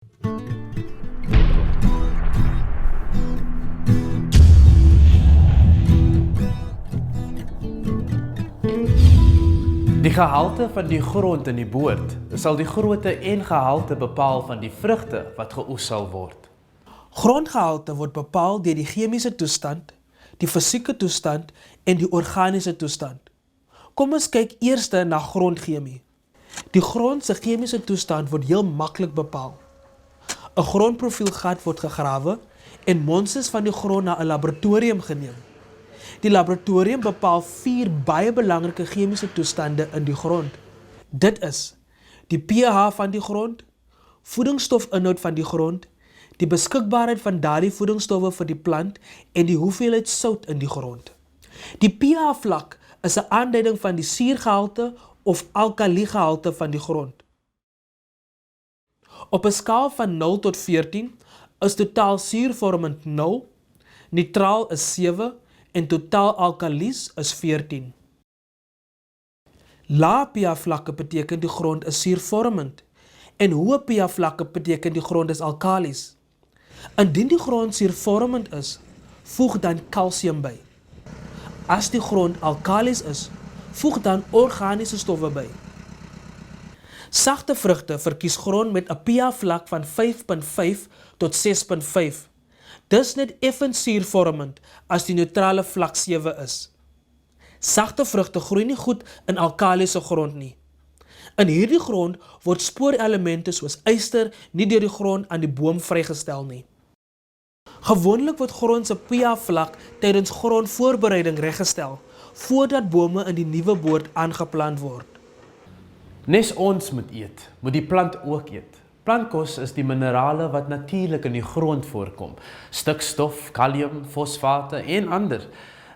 Die gehalte van die grond in die boord sal die grootte en gehalte bepaal van die vrugte wat geoes sal word. Grondgehalte word bepaal deur die chemiese toestand, die fisieke toestand en die organiese toestand. Kom ons kyk eers na grondchemie. Die grond se chemiese toestand word heel maklik bepaal. 'n Grondprofielgat word gegrawe en monsters van die grond na 'n laboratorium geneem. Die laboratorium bepaal 4 baie belangrike chemiese toestande in die grond. Dit is die pH van die grond, voedingsstofinhoud van die grond, die beskikbaarheid van daardie voedingsstowwe vir die plant en die hoeveelheid sout in die grond. Die pH-vlak is 'n aanduiding van die suurgehalte of alkaliegehalte van die grond. Op 'n skaal van 0 tot 14 is totaal suurvormend 0, neutraal is 7 en totaal alkalies is 14. Lae pH-vlakke beteken die grond is suurvormend en hoë pH-vlakke beteken die grond is alkalies. Indien die grond suurvormend is, voeg dan kalsium by. As die grond alkalies is, voeg dan organiese stowwe by. Sagte vrugte verkies grond met 'n pH-vlak van 5.5 tot 6.5. Dis net effens suurvormend as die neutrale vlak 7 is. Sagte vrugte groei nie goed in alkalisiese grond nie. In hierdie grond word spoorelemente soos yster nie deur die grond aan die boom vrygestel nie. Gewoonlik word grond se pH-vlak tydens grondvoorbereiding reggestel, voordat bome in die nuwe boord aangeplant word. Nes ons moet eet, moet die plant ook eet. Plantkos is die minerale wat natuurlik in die grond voorkom. Stikstof, kalium, fosfate en ander.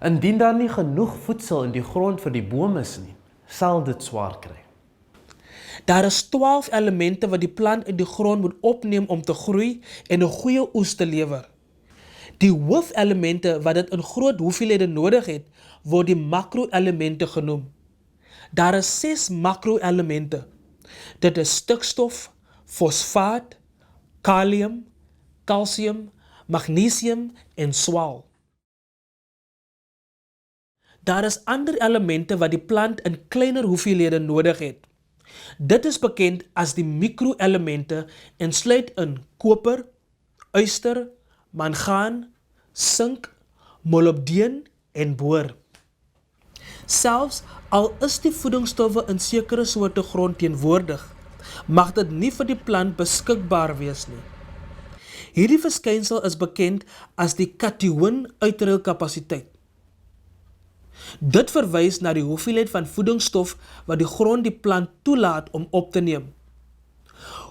Indien daar nie genoeg voedsel in die grond vir die boom is nie, sal dit swaar kry. Daar is 12 elemente wat die plant in die grond moet opneem om te groei en 'n goeie oes te lewer. Die hoofelemente wat dit in groot hoeveelhede nodig het, word die makro-elemente genoem. Daar is 6 makro-elemente. Dit is stikstof, fosfaat, kalium, kalsium, magnesium en swaal. Daar is ander elemente wat die plant in kleiner hoeveelhede nodig het. Dit is bekend as die mikro-elemente en sluit in koper, yster, mangaan, sink, molibdeen en boor. Selfs al is die voedingsstowwe in sekere soorte grond teenwoordig, mag dit nie vir die plant beskikbaar wees nie. Hierdie verskynsel is bekend as die kation-uitruilkapasiteit. Dit verwys na die hoeveelheid van voedingsstof wat die grond die plant toelaat om op te neem.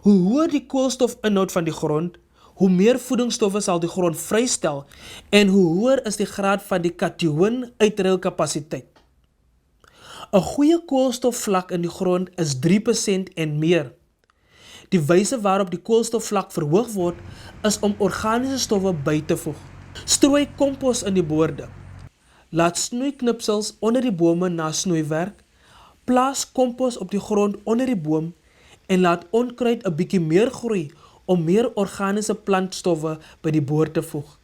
Hoe hoër die koolstofinhoud van die grond, hoe meer voedingsstowwe sal die grond vrystel en hoe hoër is die graad van die kation-uitruilkapasiteit. 'n Goeie koolstofvlak in die grond is 3% en meer. Die wyse waarop die koolstofvlak verhoog word, is om organiese stowwe by te voeg. Strooi kompos in die boorde. Laat snoeiknipsels onder die bome na snoeiwerk, plaas kompos op die grond onder die boom en laat onkruid 'n bietjie meer groei om meer organiese plantstowwe by die boord te voeg.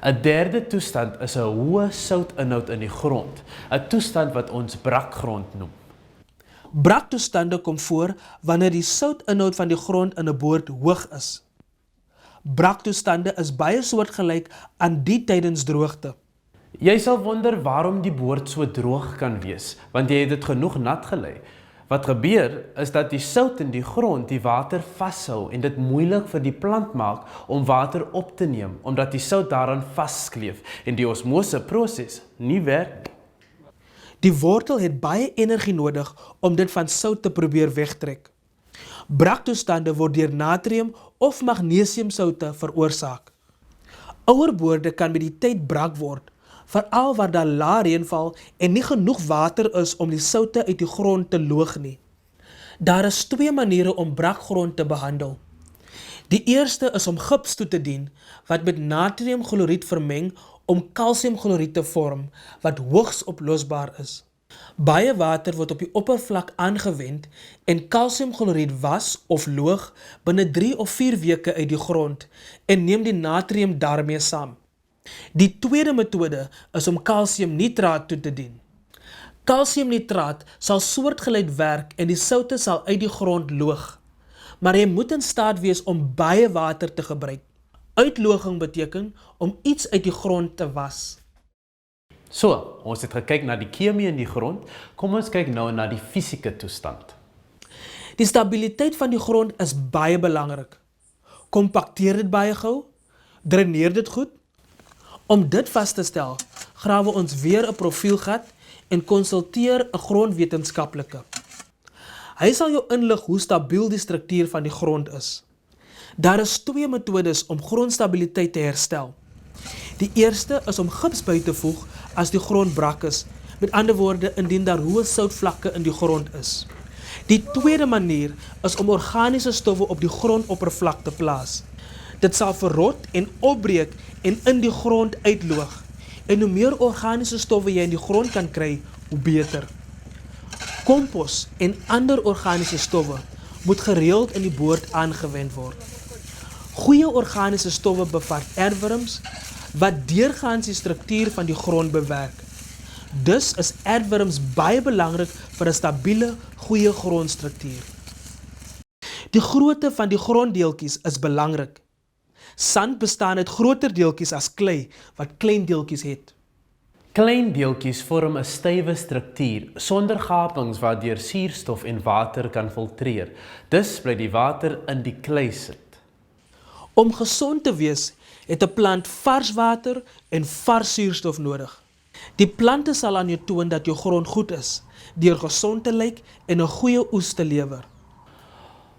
'n Derde toestand is 'n hoë soutinhoud in die grond, 'n toestand wat ons brakgrond noem. Braktoestande kom voor wanneer die soutinhoud van die grond in 'n boord hoog is. Braktoestande is baie soortgelyk aan die tydens droogte. Jy sal wonder waarom die boord so droog kan wees, want jy het dit genoeg nat gelei. Wat gebeur is dat die sout in die grond die water vashou en dit moeilik vir die plant maak om water op te neem, omdat die sout daaraan vaskleef en die osmoseproses nie werk nie. Die wortel het baie energie nodig om dit van sout te probeer wegtrek. Braktoestande word deur natrium of magnesiumsoute veroorsaak. Ouer boorde kan met die tyd brak word, veral waar daar lae reënval en nie genoeg water is om die soute uit die grond te loog nie. Daar is 2 maniere om brakgrond te behandel. Die eerste is om gips toe te dien, wat met natriumchloried vermeng om kalsiumchloried te vorm, wat hoogs oplosbaar is. Baie water word op die oppervlak aangewend en kalsiumchloried was of loog binne 3 of 4 weke uit die grond en neem die natrium daarmee saam. Die tweede metode is om kalsiumnitraat toe te dien. Kalsiumnitraat sal soortgelyk werk en die soutte sal uit die grond loog, maar jy moet in staat wees om baie water te gebruik. Uitloging beteken om iets uit die grond te was. So, ons het gekyk na die chemie in die grond, kom ons kyk nou na die fisieke toestand. Die stabiliteit van die grond is baie belangrik. Kompakteer dit baie gou? Draineer dit goed? Om dit vas te stel, grawe ons weer 'n profielgat en konsulteer 'n grondwetenskaplike. Hy sal jou inlig hoe stabiel die struktuur van die grond is. Daar is 2 metodes om grondstabiliteit te herstel. Die eerste is om gips by te voeg as die grond brak is, met ander woorde indien daar hoë soutvlakke in die grond is. Die tweede manier is om organiese stowwe op die grondoppervlak te plaas. Dit sal verrot en opbreek en in die grond uitloog. En hoe meer organiese stowwe jy in die grond kan kry, hoe beter. Kompos en ander organiese stowwe moet gereeld in die boord aangewend word. Goeie organiese stowwe bevat aardwurms wat deurgaans die struktuur van die grond bewerk. Dus is aardwurms baie belangrik vir 'n stabiele, goeie grondstruktuur. Die grootte van die gronddeeltjies is belangrik. Sand bestaan uit groter deeltjies as klei wat klein deeltjies het. Klein deeltjies vorm 'n stywe struktuur sonder gapings waardeur suurstof en water kan filtreer. Dus bly die water in die klei sit. Om gesond te wees, het 'n plant vars water en vars suurstof nodig. Die plante sal aan jou toon dat jou grond goed is, deur gesond te lyk en 'n goeie oes te lewer.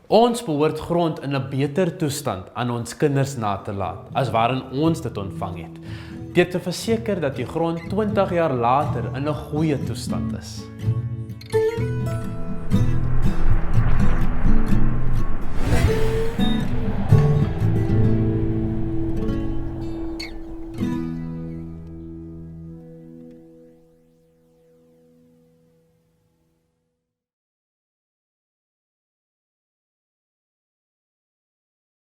Ons behoort grond in 'n beter toestand aan ons kinders na te laat, as waarin ons dit ontvang het, deur te verseker dat die grond 20 jaar later in 'n goeie toestand is.